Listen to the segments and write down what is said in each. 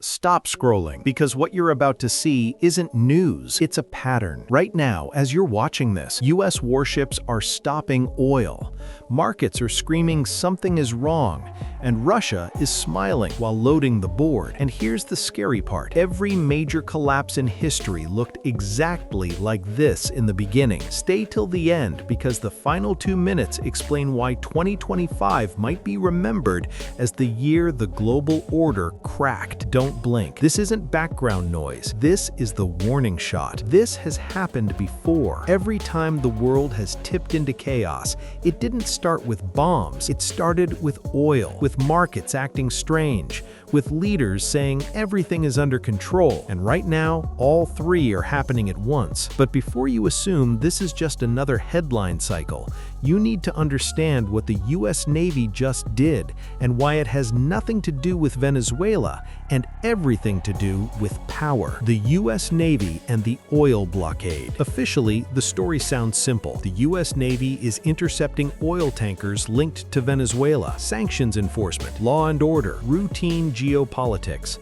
Stop scrolling, because what you're about to see isn't news, it's a pattern. Right now, as you're watching this, US warships are stopping oil. Markets are screaming something is wrong, and Russia is smiling while loading the board. And here's the scary part. Every major collapse in history looked exactly like this in the beginning. Stay till the end, because the final 2 minutes explain why 2025 might be remembered as the year the global order cracked. Don't blink. This isn't background noise. This is the warning shot. This has happened before. Every time the world has tipped into chaos, it didn't start with bombs. It started with oil, with markets acting strange, with leaders saying everything is under control. And right now, all three are happening at once. But before you assume this is just another headline cycle, you need to understand what the US Navy just did and why it has nothing to do with Venezuela and everything to do with power. The US Navy and the oil blockade. Officially, the story sounds simple. The US Navy is intercepting oil tankers linked to Venezuela. Sanctions enforcement, law and order, routine geopolitics.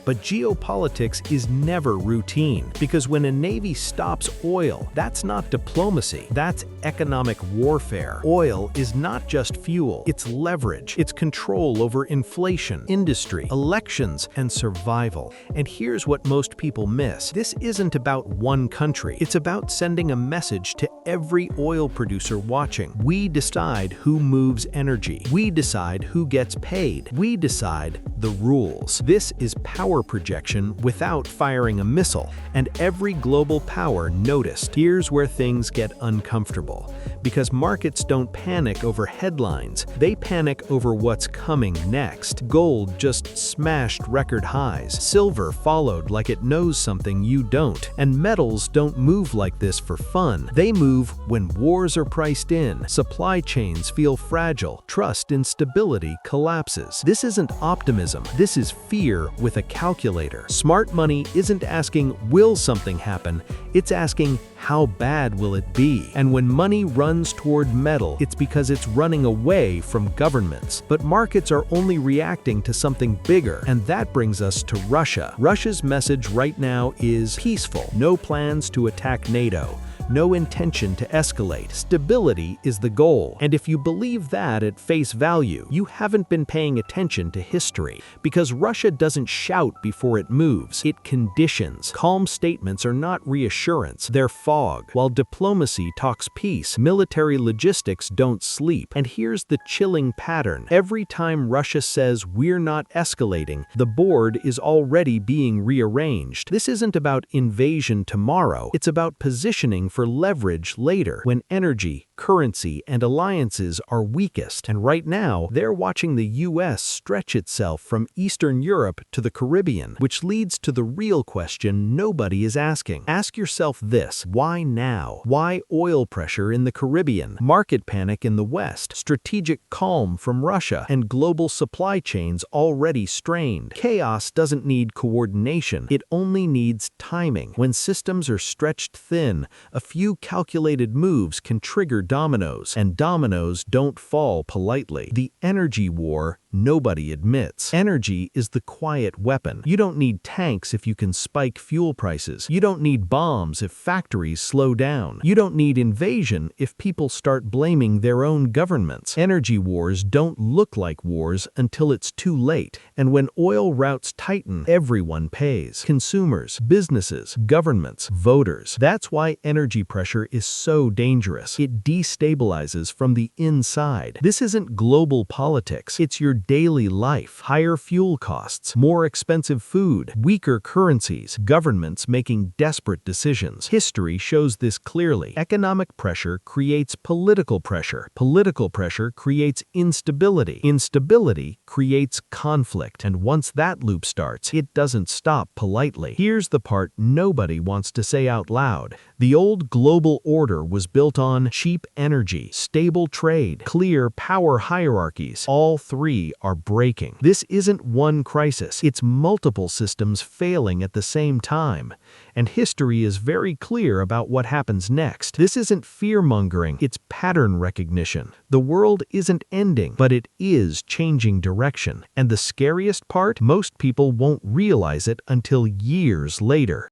But geopolitics is never routine, because when a navy stops oil, that's not diplomacy, that's economic warfare. Oil is not just fuel, it's leverage, it's control over inflation, industry, elections, and survival. And here's what most people miss. This isn't about one country, it's about sending a message to every oil producer watching. We decide who moves energy. We decide who gets paid. We decide the rules. This is power projection without firing a missile, and every global power noticed. Here's where things get uncomfortable, because markets don't panic over headlines, they panic over what's coming next. Gold just smashed record highs, silver followed like it knows something you don't, and metals don't move like this for fun. They move when wars are priced in, supply chains feel fragile, trust in stability collapses. This isn't optimism, this is fear with a calculator. Smart money isn't asking, will something happen? It's asking, how bad will it be? And when money runs toward metal, it's because it's running away from governments. But markets are only reacting to something bigger, and that brings us to Russia. Russia's message right now is peaceful. No plans to attack NATO. No intention to escalate. Stability is the goal. And if you believe that at face value, you haven't been paying attention to history. Because Russia doesn't shout before it moves, it conditions. Calm statements are not reassurance, they're fog. While diplomacy talks peace, military logistics don't sleep. And here's the chilling pattern. Every time Russia says we're not escalating, the board is already being rearranged. This isn't about invasion tomorrow, it's about positioning for leverage later, when energy, currency, and alliances are weakest. And right now, they're watching the US stretch itself from Eastern Europe to the Caribbean, which leads to the real question nobody is asking. Ask yourself this: why now? Why oil pressure in the Caribbean, market panic in the West, strategic calm from Russia, and global supply chains already strained? Chaos doesn't need coordination, it only needs timing. When systems are stretched thin, a few calculated moves can trigger dominoes, and dominoes don't fall politely. The energy war nobody admits. Energy is the quiet weapon. You don't need tanks if you can spike fuel prices. You don't need bombs if factories slow down. You don't need invasion if people start blaming their own governments. Energy wars don't look like wars until it's too late. And when oil routes tighten, everyone pays. Consumers, businesses, governments, voters. That's why energy pressure is so dangerous. It destabilizes from the inside. This isn't global politics. It's your daily life. Higher fuel costs, more expensive food, weaker currencies, governments making desperate decisions. History shows this clearly. Economic pressure creates political pressure. Political pressure creates instability. Instability creates conflict. And once that loop starts, it doesn't stop politely. Here's the part nobody wants to say out loud. The old global order was built on cheap energy, stable trade, clear power hierarchies. All three are breaking. This isn't one crisis, it's multiple systems failing at the same time. And history is very clear about what happens next. This isn't fear-mongering, it's pattern recognition. The world isn't ending, but it is changing direction. And the scariest part, most people won't realize it until years later.